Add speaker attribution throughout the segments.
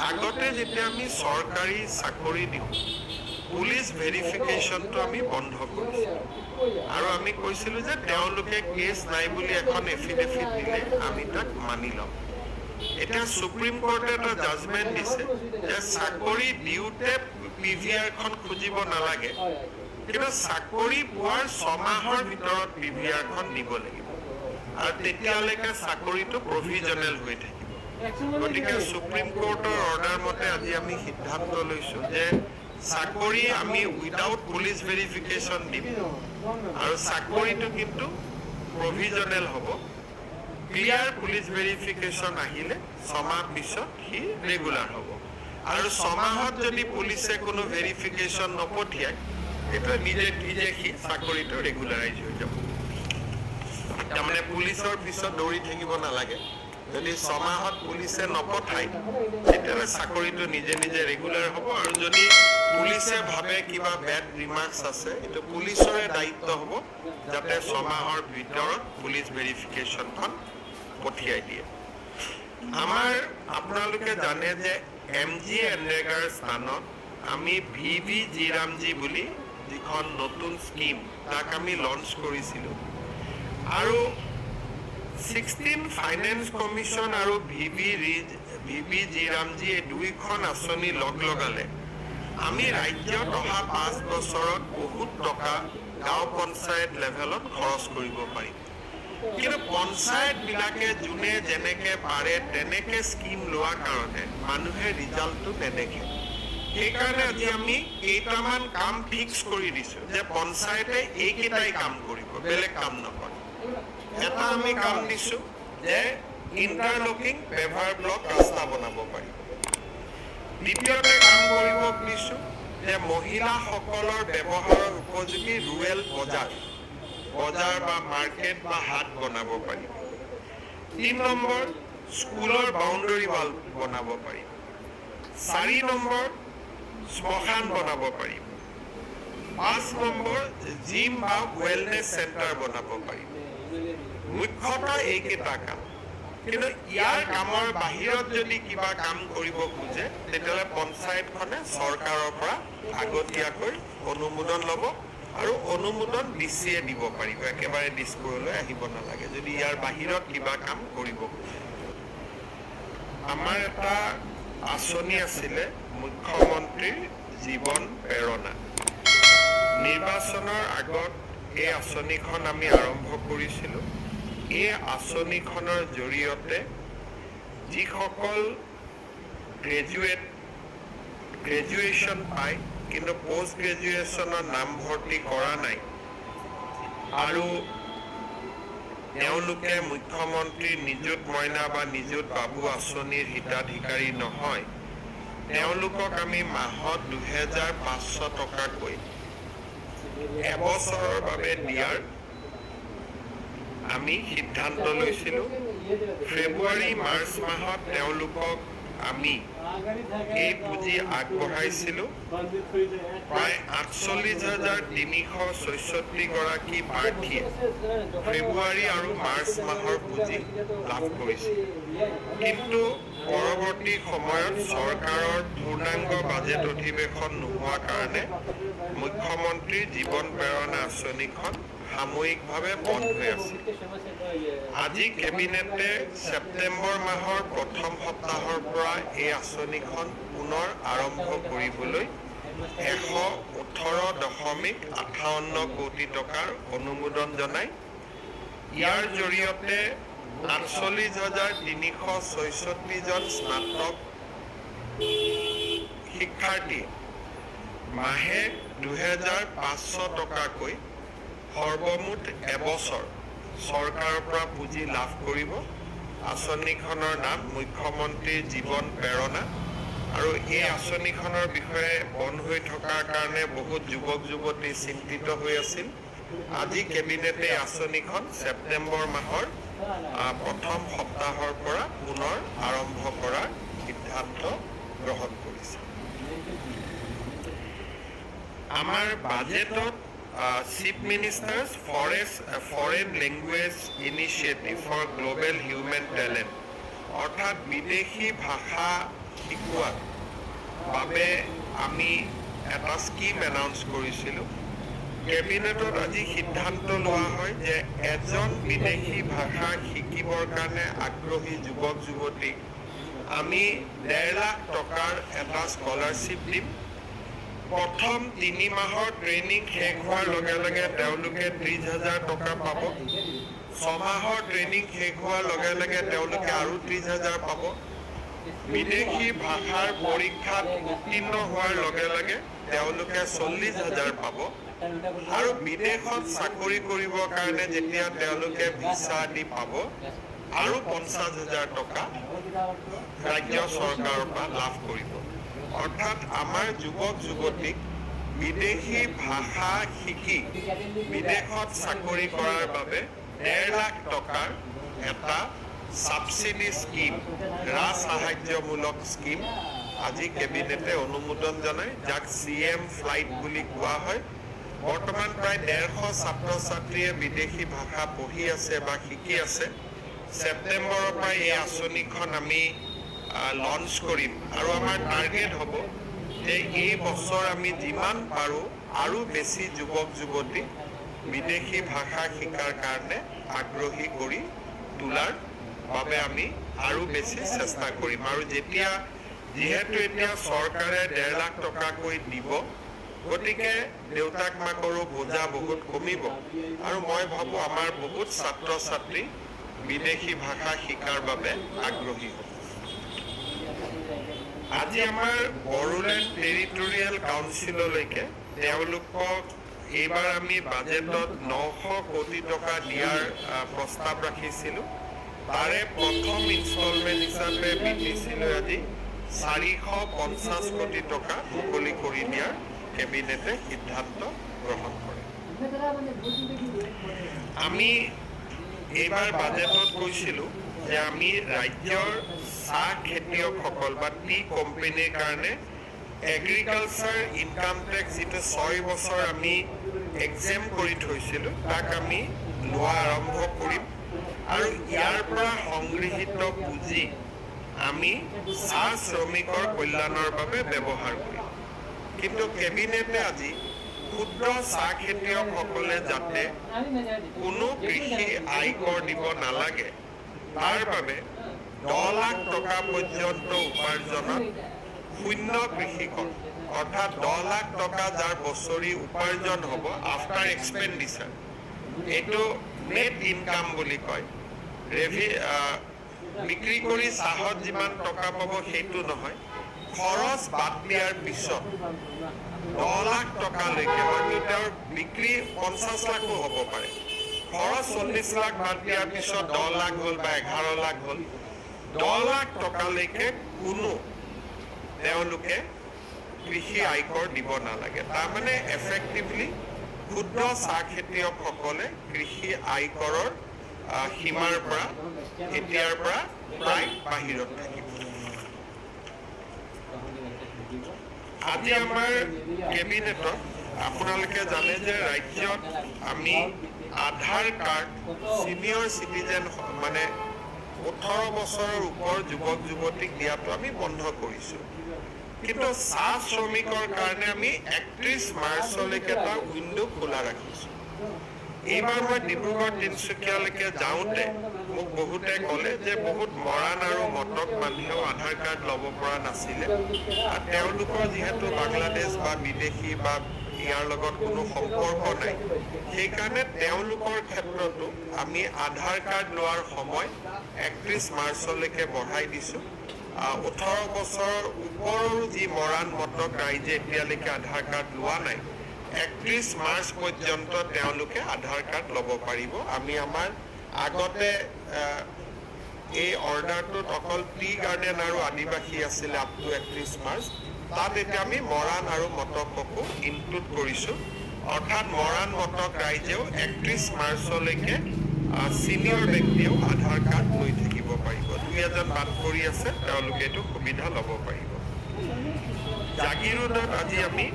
Speaker 1: আগতে যেতিয়া আমি চৰকাৰী চাকৰি দিওঁ পুলিচ ভেৰিফিকেশ্যনটো আমি বন্ধ কৰিছিলোঁ আৰু আমি কৈছিলোঁ যে তেওঁলোকে কেছ নাই বুলি এখন এফিডেভিট দিলে আমি তাক মানি ল'ম। এতিয়া সুপ্ৰিম কোৰ্টে এটা জাজমেণ্ট দিছে যে চাকৰি দিওঁতে PVRখন খুজিব নালাগে, কিন্তু চাকৰি পোৱাৰ 6 মাহৰ ভিতৰত PVRখন দিব লাগিব আৰু তেতিয়ালৈকে চাকৰিটো প্ৰভিজনেল হৈ থাকিব। গতিকে সুপ্ৰিম কোৰ্টৰ অৰ্ডাৰ মতে আজি আমি সিদ্ধান্ত লৈছোঁ যে চাকৰি আমি উইদাউট পুলিচ ভেৰিফিকেশ্যন দিম আৰু চাকৰিটো কিন্তু প্ৰভিজনেল হ'ব। ক্লিয়াৰ পুলিচ ভেৰিফিকেশ্যন আহিলে 6 মাহ পিছত সি ৰেগুলাৰ হ'ব আৰু 6 মাহত যদি পুলিচে কোনো ভেৰিফিকেশ্যন নপঠিয়ায় তেতিয়া নিজে নিজে সি চাকৰিটো ৰেগুলাৰাইজ হৈ যাব। তাৰমানে পুলিচৰ পিছত দৌৰি থাকিব নালাগে। যদি 6 মাহত পুলিচে নপঠায় তেতিয়াহ'লে চাকৰিটো নিজে নিজে ৰেগুলাৰ হ'ব আৰু যদি পুলিচে ভাবে কিবা বেড ৰিমাৰ্কছ আছে এইটো পুলিচৰে দায়িত্ব হ'ব যাতে 6 মাহৰ ভিতৰত পুলিচ ভেৰিফিকেশ্যনখন পঠিয়াই দিয়ে। আমাৰ আপোনালোকে জানে যে MG এনৰেগাৰ স্থানত আমি VV জিৰামজি বুলি যিখন নতুন স্কিম তাক আমি লঞ্চ কৰিছিলোঁ আৰু 16 ফাইনেন্স কমিশ্যন আৰু VV জিৰামজি এই দুইখন আঁচনি লগালে আমি ৰাজ্যত অহা 5 বছৰত বহুত টকা গাঁও পঞ্চায়ত লেভেলত খৰচ কৰিব পাৰিম। কিন্তু পঞ্চায়তবিলাকে যোনে যেনেকৈ পাৰে তেনেকৈ স্কিম লোৱাৰ কাৰণে মানুহে ৰিজাল্টটো নেদেখে। সেইকাৰণে আজি আমি কেইটামান কাম ফিক্স কৰি দিছোঁ যে পঞ্চায়তে এইকেইটাই কাম কৰিব, বেলেগ কাম নকৰে। এটা আমি কাম দিছোঁ যে ইণ্টাৰলকিং পেভাৰ ব্লক ৰাস্তা বনাব পাৰিব। দ্বিতীয়তে কাম কৰিব দিছোঁ যে মহিলাসকলৰ ব্যৱহাৰৰ উপযোগী ৰুৰেল বজাৰ বা মাৰ্কেট বা হাট বনাব পাৰিব। 3 নম্বৰ স্কুলৰ বাউণ্ডাৰী ৱাল বনাব পাৰিব। 4 নম্বৰ শ্মশান বনাব পাৰিব। 5 নম্বৰ জিম বা ৱেলনেছ চেণ্টাৰ বনাব পাৰিব। মুখ্যতঃ এইকেইটা কাম। কিন্তু ইয়াৰ কামৰ বাহিৰত যদি কিবা কাম কৰিব খোজে তেতিয়াহ'লে পঞ্চায়তখনে চৰকাৰৰ পৰা আগতীয়াকৈ অনুমোদন ল'ব আৰু অনুমোদন DCয়ে দিব পাৰিব, একেবাৰে দিছপুৰলৈ আহিব নালাগে যদি ইয়াৰ বাহিৰত কিবা কাম কৰিব খোজে। আমাৰ এটা আঁচনি আছিলে মুখ্যমন্ত্ৰীৰ জীৱন প্ৰেৰণা। নিৰ্বাচনৰ আগত এই আঁচনিখন আমি আৰম্ভ কৰিছিলোঁ। এই আঁচনিখনৰ জৰিয়তে যিসকল গ্ৰেজুৱেশ্যন পায় কিন্তু পোষ্ট গ্ৰেজুৱেশ্যনৰ নাম ভৰ্তি কৰা নাই আৰু তেওঁলোকে মুখ্যমন্ত্ৰীৰ নিযুত মইনা বা নিযুত বাবু আঁচনিৰ হিতাধিকাৰী নহয়, তেওঁলোকক আমি মাহত 2500 টকাকৈ এবছৰৰ বাবে দিয়াৰ আমি সিদ্ধান্ত লৈছিলোঁ। ফেব্ৰুৱাৰী মাৰ্চ মাহত তেওঁলোকক আমি এই পুঁজি আগবঢ়াইছিলোঁ। প্ৰায় 48,366 গৰাকী প্ৰাৰ্থীয়ে ফেব্ৰুৱাৰী আৰু মাৰ্চ মাহৰ পুঁজি লাভ কৰিছিল। কিন্তু পৰৱৰ্তী সময়ত চৰকাৰৰ পূৰ্ণাংগ বাজেট অধিৱেশন নোহোৱাৰ কাৰণে মুখ্যমন্ত্ৰীৰ জীৱন প্ৰেৰণা আঁচনিখন সাময়িকভাৱে বন্ধ হৈ আছিল। আজি কেবিনেটে ছেপ্টেম্বৰ মাহৰ প্ৰথম সপ্তাহৰ পৰা এই আঁচনিখন পুনৰ আৰম্ভ কৰিবলৈ 118.58 কোটি টকাৰ অনুমোদন জনায়। ইয়াৰ জৰিয়তে 48,366 জন স্নাতক শিক্ষাৰ্থীয়ে মাহে 2,500 টকাকৈ সৰ্বমুঠ এবছৰ চৰকাৰৰ পৰা পুঁজি লাভ কৰিব। আঁচনিখনৰ নাম মুখ্যমন্ত্ৰীৰ জীৱন প্ৰেৰণা আৰু এই আঁচনিখনৰ বিষয়ে বন্ধ হৈ থকাৰ কাৰণে বহুত যুৱক যুৱতী চিন্তিত হৈ আছিল। আজি কেবিনেটে আঁচনিখন ছেপ্টেম্বৰ মাহৰ প্ৰথম সপ্তাহৰ পৰা পুনৰ আৰম্ভ কৰাৰ সিদ্ধান্ত গ্ৰহণ কৰিছে। আমাৰ বাজেটত Chief Minister's Foreign Language Initiative for Global Human Talent অৰ্থাৎ বিদেশী ভাষা শিকোৱাৰ বাবে আমি এটা স্কিম এনাউন্স কৰিছিলোঁ। কেবিনেটত আজি সিদ্ধান্ত লোৱা হয় যে এজন বিদেশী ভাষা শিকিবৰ কাৰণে আগ্ৰহী যুৱক যুৱতীক আমি 1.5 লাখ টকাৰ এটা স্কলাৰশ্বিপ দিম। প্ৰথম 3 মাহৰ ট্ৰেইনিং শেষ হোৱাৰ লগে লগে তেওঁলোকে 30,000 টকা পাব। 6 মাহৰ ট্ৰেইনিং শেষ হোৱাৰ লগে লগে তেওঁলোকে আৰু 30,000 পাব। বিদেশী ভাষাৰ পৰীক্ষাত উত্তীৰ্ণ হোৱাৰ লগে লগে তেওঁলোকে 40,000 পাব। আৰু বিদেশত চাকৰি কৰিবৰ কাৰণে যেতিয়া তেওঁলোকে ভিছা দি পাব আৰু 50,000 টকা ৰাজ্য চৰকাৰৰ পৰা লাভ কৰিব। অৰ্থাৎ আমাৰ যুৱক যুৱতীক বিদেশী ভাষা শিকি বিদেশত চাকৰি কৰাৰ বাবে 1.5 লাখ টকাৰ এটা সাবসিডি স্কিম, ৰাজ সাহায্যমূলক স্কিম আজি কেবিনেটে অনুমোদন জনায়, যাক CM ফ্লাইট বুলি কোৱা হয়। বৰ্তমান প্ৰায় 150 ছাত্ৰ ছাত্ৰীয়ে বিদেশী ভাষা পঢ়ি আছে বা শিকি আছে। ছেপ্টেম্বৰৰ পৰা এই আঁচনিখন আমি লঞ্চ কৰিম আৰু আমাৰ টাৰ্গেট হ'ব যে এই বছৰ আমি যিমান পাৰোঁ আৰু বেছি যুৱক যুৱতী বিদেশী ভাষা শিকাৰ কাৰণে আগ্ৰহী কৰি তোলাৰ বাবে আমি আৰু বেছি চেষ্টা কৰিম। আৰু যিহেতু এতিয়া চৰকাৰে 1.5 লাখ টকাকৈ দিব, গতিকে দেউতাক মাকৰো বোজা বহুত কমিব আৰু মই ভাবোঁ আমাৰ বহুত ছাত্ৰ ছাত্ৰী বিদেশী ভাষা শিকাৰ বাবে আগ্ৰহী হ'ব। আজি আমাৰ বড়োলেণ্ড টেৰিটৰিয়েল কাউন্সিললৈকে তেওঁলোকক এইবাৰ আমি বাজেটত 900 কোটি টকা দিয়াৰ প্ৰস্তাৱ ৰাখিছিলোঁ। তাৰে প্ৰথম ইনষ্টলমেণ্ট হিচাপে BTCলৈ আজি 450 কোটি টকা মুকলি কৰি দিয়াৰ কেবিনেটে সিদ্ধান্ত গ্ৰহণ কৰে। আমি এইবাৰ বাজেটত কৈছিলোঁ যে আমি ৰাজ্যৰ চাহ খেতিয়কসকল বা টি কোম্পানীৰ কাৰণে এগ্ৰিকালচাৰ ইনকাম টেক্স যিটো 6 বছৰ আমি এক্সেম কৰি থৈছিলোঁ তাক আমি লোৱা আৰম্ভ কৰিম আৰু ইয়াৰ পৰা সংগৃহীত পুঁজি আমি চাহ শ্ৰমিকৰ কল্যাণৰ বাবে ব্যৱহাৰ কৰিম। কিন্তু কেবিনেটে আজি ক্ষুদ্ৰ চাহ খেতিয়কসকলে যাতে কোনো কৃষি আয়কৰ দিব নালাগে তাৰ বাবে 10 লাখ টকা পৰ্যন্ত উপাৰ্জনত শূন্য কৃষিকৰ, অৰ্থাৎ 10 লাখ টকা যাৰ বছৰি উপাৰ্জন হ'ব আফটাৰ এক্সপেণ্ডিচাৰ, এইটো নেট ইনকাম বুলি কয়। বিক্ৰী কৰি চাহত যিমান টকা পাব সেইটো নহয়, খৰচ বাদ দিয়াৰ পিছত 10 লাখ টকালৈকে, হয়তো তেওঁৰ বিক্ৰী 50 লাখো হ'ব পাৰে, খৰচ 40 লাখ বাদ দিয়াৰ পিছত 10 লাখ হ'ল বা 11 লাখ হ'ল, 10 লাখ টকালৈকে কোনো তেওঁলোকে কৃষি আয়কৰ দিব নালাগে। তাৰমানে এফেক্টিভলি ক্ষুদ্ৰ চাহ খেতিয়কসকলে কৃষি আয়কৰৰ সীমাৰ পৰা এতিয়াৰ পৰা প্ৰায় বাহিৰত থাকিব। আজি আমাৰ কেবিনেটত আপোনালোকে জানে যে ৰাজ্যত আমি আধাৰ কাৰ্ড চিনিয়ৰ চিটিজেন মানে 18 বছৰৰ ওপৰ যুৱক যুৱতীক দিয়াটো আমি বন্ধ কৰিছোঁ। কিন্তু চাহ শ্ৰমিকৰ কাৰণে আমি 31 মাৰ্চলৈকে এটা উইণ্ডো খোলা ৰাখিছোঁ। এইবাৰ মই ডিব্ৰুগড় তিনিচুকীয়ালৈকে যাওঁতে মোক বহুতে ক'লে যে বহুত মৰাণ আৰু মটক মানুহেও আধাৰ কাৰ্ড ল'ব পৰা নাছিলে। তেওঁলোকৰ যিহেতু বাংলাদেশ বা বিদেশী বা ইয়াৰ লগত কোনো সম্পৰ্ক নাই, সেইকাৰণে তেওঁলোকৰ ক্ষেত্ৰতো আমি আধাৰ কাৰ্ড লোৱাৰ সময় 31 মাৰ্চলৈকে বঢ়াই দিছোঁ। 18 বছৰৰ ওপৰৰো যি মৰাণ মটক ৰাইজে এতিয়ালৈকে আধাৰ কাৰ্ড লোৱা নাই, 31 মাৰ্চ পৰ্যন্ত তেওঁলোকে আধাৰ কাৰ্ড ল'ব পাৰিব। আমি আমাৰ আগতে এই অৰ্ডাৰটোত অকল টি গাৰ্ডেন আৰু আদিবাসী আছিলে আপ টু 31 মাৰ্চ, তাত এতিয়া আমি মৰাণ আৰু মটককো ইনক্লুড কৰিছোঁ। অৰ্থাৎ মৰাণ মটক ৰাইজেও 31 মাৰ্চলৈকে চিনিয়ৰ ব্যক্তিয়েও আধাৰ কাৰ্ড লৈ থাকিব পাৰিব। 2-এজন বাদ পৰি আছে, তেওঁলোকে এইটো সুবিধা ল'ব পাৰিব। জাগিৰোডত আজি আমি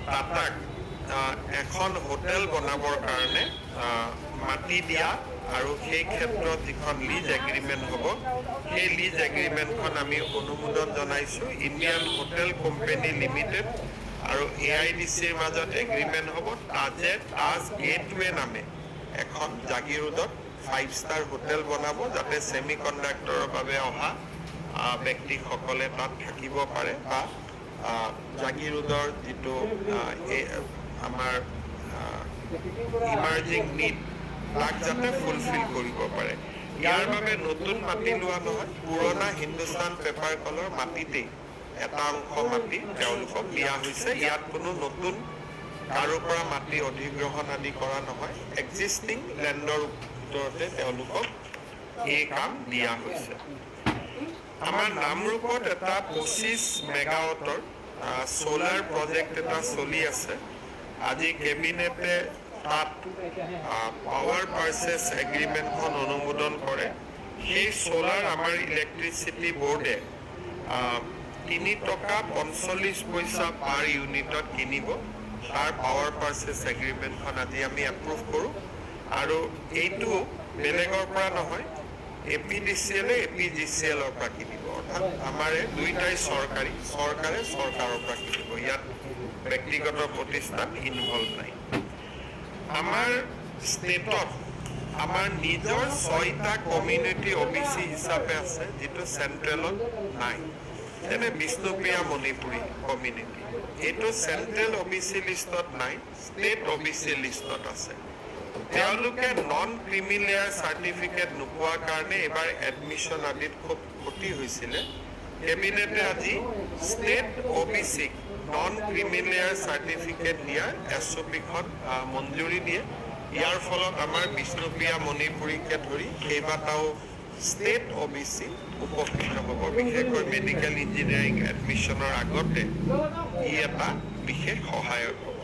Speaker 1: টাটাক এখন হোটেল বনাবৰ কাৰণে মাটি দিয়া আৰু সেই ক্ষেত্ৰত যিখন লিজ এগ্ৰিমেণ্ট হ'ব সেই লিজ এগ্ৰিমেণ্টখন আমি অনুমোদন জনাইছোঁ। ইণ্ডিয়ান হোটেল কোম্পানী লিমিটেড আৰু AIDCৰ মাজত এগ্ৰিমেণ্ট হ'ব। তাজ গেটৱে নামে এখন জাগিৰোডত 5-star হোটেল বনাব, যাতে ছেমি কণ্ডাক্টৰৰ বাবে অহা ব্যক্তিসকলে তাত থাকিব পাৰে বা জাগিৰোডৰ যিটো আমাৰ ইমাৰ্জিং নিড তাক যাতে ফুলফিল কৰিব পাৰে। ইয়াৰ বাবে নতুন মাটি লোৱা নহয়, পুৰণা হিন্দুস্তান পেপাৰ কলৰ মাটিতেই এটা অংশ মাটি তেওঁলোকক দিয়া হৈছে। ইয়াত কোনো নতুন কাৰো পৰা মাটি অধিগ্ৰহণ আদি কৰা নহয়, এক্সিষ্টিং লেণ্ডৰ ভিতৰতে তেওঁলোকক এই কাম দিয়া হৈছে। আমাৰ নামৰূপত এটা 25 মেগাৱাটৰ সোলাৰ প্ৰজেক্ট এটা চলি আছে। আজি কেবিনেটে তাত পাৱাৰ পাৰ্চেছ এগ্ৰিমেণ্টখন অনুমোদন কৰে। সেই সোলাৰ আমাৰ ইলেক্ট্ৰিচিটি বোৰ্ডে 3 টকা 45 পইচা পাৰ ইউনিটত কিনিব। তাৰ পাৱাৰ পাৰ্চেছ এগ্ৰিমেণ্টখন আজি আমি এপ্ৰুভ কৰোঁ। আৰু এইটো বেলেগৰ পৰা নহয়, APDCL-এ APGCL-ৰ পৰা কিনিব। অৰ্থাৎ আমাৰ দুইটাই চৰকাৰে চৰকাৰৰ পৰা কিনিব। ইয়াত ব্যক্তিগত প্ৰতিষ্ঠান ইনভলভ নাই। আমাৰ ষ্টেটত আমাৰ নিজৰ 6টা কমিউনিটি OBC হিচাপে আছে, যিটো চেণ্ট্ৰেলত নাই। যেনে বিষ্ণুপ্ৰিয়া মণিপুৰী কমিউনিটি, এইটো চেণ্ট্ৰেল OBC লিষ্টত নাই, ষ্টেট OBC লিষ্টত আছে। তেওঁলোকে নন ক্ৰিমিলেয়াৰ চাৰ্টিফিকেট নোপোৱাৰ কাৰণে এইবাৰ এডমিশ্যন আদিত খুব ক্ষতি হৈছিলে। কেবিনেটে আজি ষ্টেট OBC-ক নন ক্ৰিমিলেয়াৰ চাৰ্টিফিকেট দিয়াৰ SOP-খন মঞ্জুৰি দিয়ে। ইয়াৰ ফলত আমাৰ বিষ্ণুপ্ৰিয়া মণিপুৰীকে ধৰি কেইবাটাও ষ্টেট OBC উপকৃত হ'ব। বিশেষকৈ মেডিকেল ইঞ্জিনিয়াৰিং এডমিশ্যনৰ আগতে ই এটা বিশেষ সহায়ক হ'ব।